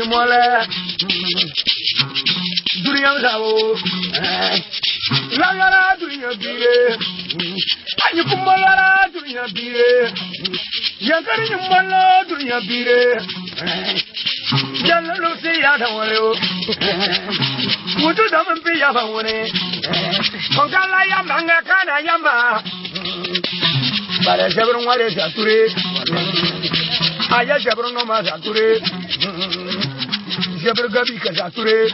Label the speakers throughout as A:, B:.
A: Simola Durian Zao Lala Durian Bire and you Pumola Durian Bire Yankari Mala Durian Bire Jana Lucy Yadawalo Would you don't be Yavawone Kongala Yamanga Kana Yama but I never wanted to read. I never know my Zature. Jabragabi Kazature.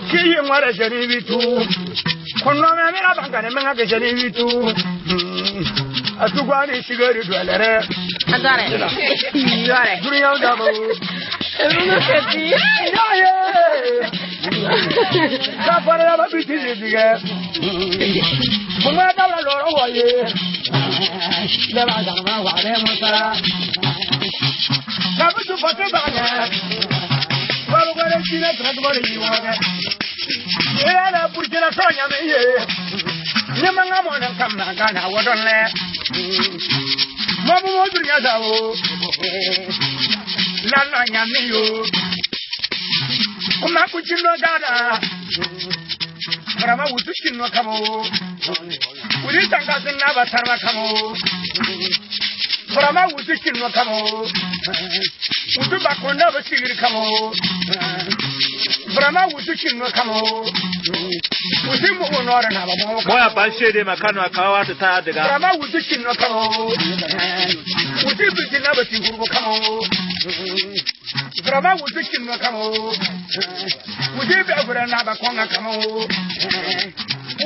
A: Key and what I said in too. Konama and Manga Janivi too. As to one is cigarette dweller. I got it. You got it. Bring out double. That's what I have to do. For my dollar, never done what I want. Never to put it back. Well, when I see that, what you want. Yeah, I put in a song. Yamanga want to come back. I was on there. Mama was doing a dao. Lala Yamiu. Kumakuchino Dada. Rama Wutushin no Kamo. We didn't think that's another Tarakamo. Rama Wutushin no Kamo. Utubak will never see it come. Rama Wutushin no Kamo. With him who not another. Why a Banshade Makano Kawa to Tada? Rama Wutushin no Kamo. With him we never see who will come. Rama Wutushin no Kamo. Would you ever another corner come?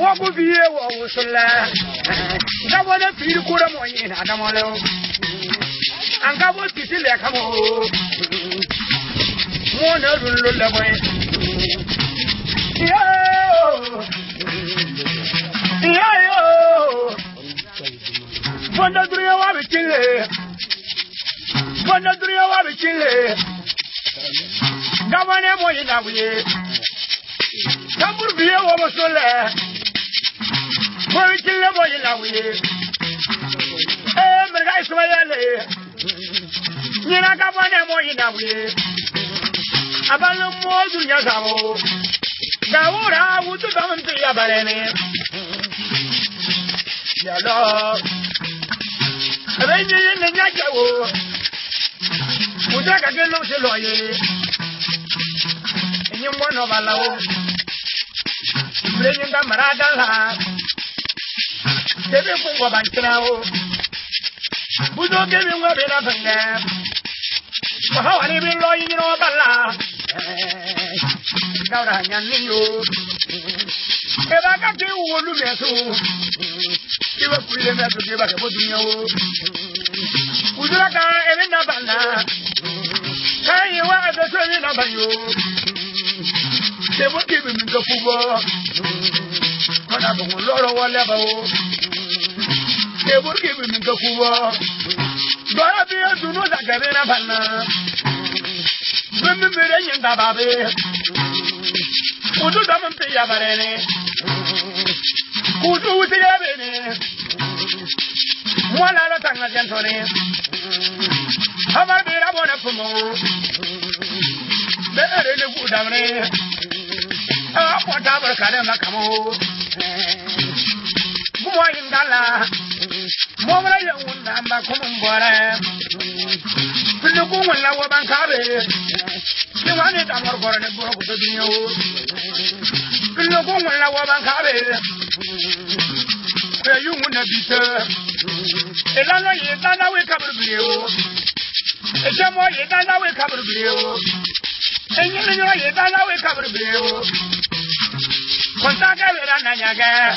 A: What would be a war so last? Now, what if you could have won in Adamolo? And God was still there, come on. One of the away. One of the hour Chile. One of the hour Chile. Governor Moyna. Come to be a woman so last. Where we kill them in our way. But I swear, you're not going more in our way. About no more than Yazao. Now, would you come to your banana? Yellow. A lady in the Yako. Would I get no lawyer? And you want of a law. Bringing the Marada. Give him what I know. We don't give him what enough in there. How I even know you know about now I know. If I got you, will look at you. Give a free enough to give us a good deal. Would you like any number? Can you have the training number you? They will give him the football. But I don't know what level. They will give him the football. But I feel to know that Gavina Banna. Remember the Baby. Would you come and pay a barene? Would you say a barene? One other tongue against Tony. How about I want to promote? Better than the good of me. Whatever Kadama Kamo. Boy in Gala. Mora young number common bore. Piluku and Lawa Bancabe. You want it on for the broke to the new. Piluku and Lawa Bancabe. Where you wouldn't be sir. Elana Yetana will cover you. A Jamo Yetana will cover you. And you know Yetana will cover you. Contacta Nanaga.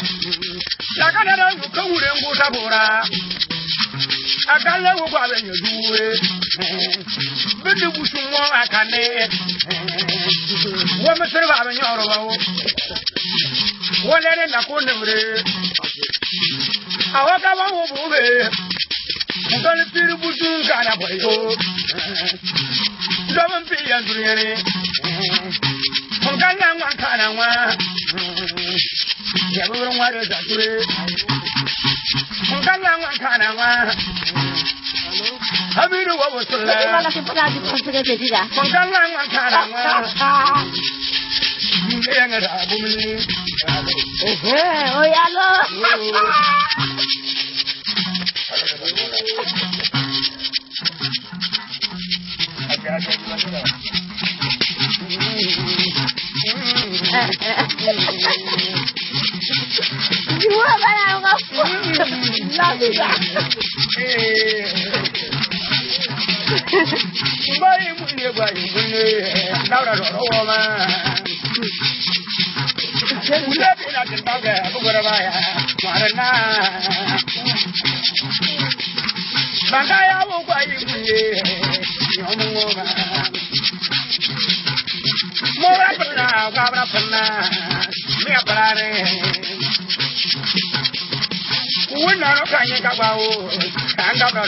A: La Canada will come and go Sabora. I can't let you go when you do it. But you push more, I can't. One must survive in your row. One in the corner. I walk out over it. I'm going to feel Buzu Gana Boyo. Don't be angry. I'm going to Kana. Everyone was a great. I'm going to Kana. Amiru wa wasula.
B: Wala ke pala di kontra de dira.
A: Pangala ngakara ngwa. Ngera bumili.
B: O yalo. You are
A: Bye, Munye, Laura, woman. We love you like a dog, whatever I am. Bagaya will buy you, young woman. More up now, Gabra Pana, me a brother. We're not a kind of Gabao, and Gabra.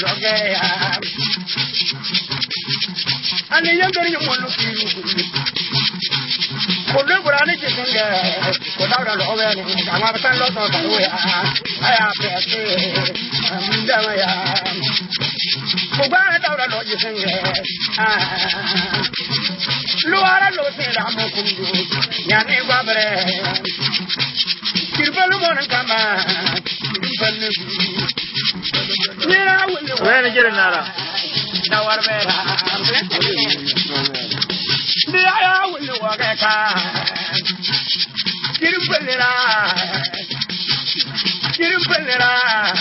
A: And the younger you want to see. For the Brani Kissinger, without an overhead, I'm not a lot of the way I have to say. For why out of you sing it? Luara Lotin, I'm not going to do. Yanni Babre. You come on. Where did you get another? Now, what about I will walk a car. You put it out. You put it out.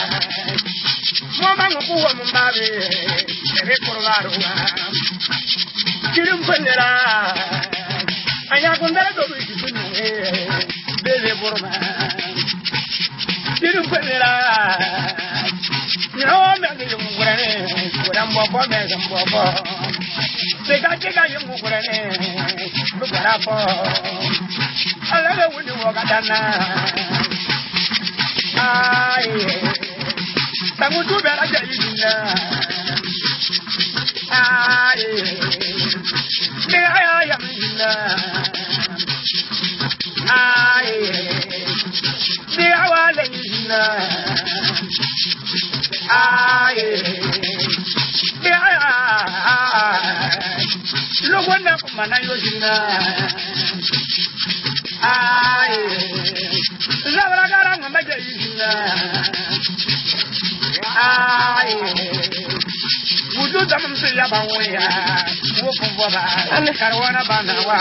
A: Mama, woman, baby. You put it out. I am going to go with you. Baby, woman. You put it out. You know, I'm not going to go. I'm going to they got you move for look at up. I love it when you walk at I would do better than you there I am there I no one up man I was in Lavagara Magazine would do them say about and the Caruana Banawa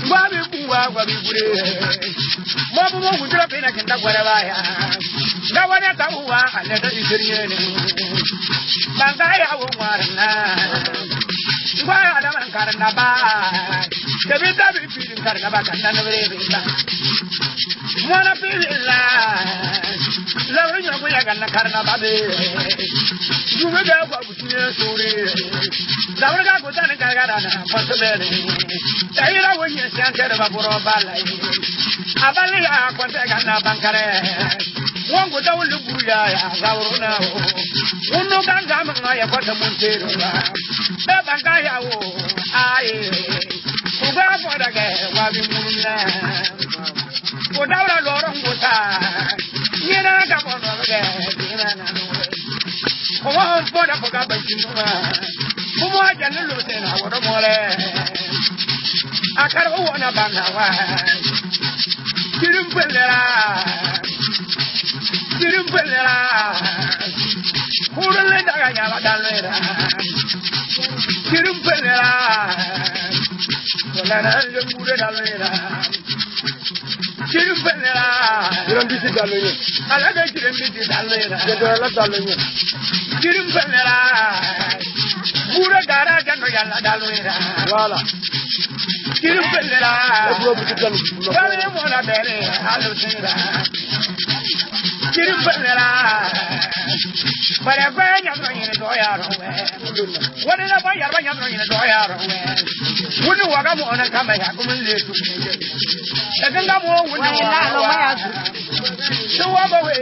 A: Baby Babu would drop in a Kenda no one at Tawa and let it Mangaya won't why Adam and Carnaba? The Vitabi feeling Carnaba and none of it. One of it loving your way and Carnaba. You will go up with your story. Lavraga Botanic possibility. Taylor when you stand about Ballet. Abalia Quantagana Bancare. One would only look Buya, Lauruna. Uno can come on my apartment. Bagaya, I forgot what I get while you move without a lot of water. You know, come on again. Come on, put up a cup of who was a Luton, I would have more. I can't go on about now. Didn't put it out. Didn't put it out. Who the letter I got done later. Kirim Penera, Solana, put it out. Kirim Penera, you don't visit Alena. I like to visit Alena. Kirim Penera, Pura Gara Ganriana Dalena. Kirim Penera, Galimona Bene, Alusera. Kirim Penera. But I bring your brain in a doyer. What did I buy your brain in a doyer? Wouldn't walk up on a camera. I think I'm more with you. So I'm away.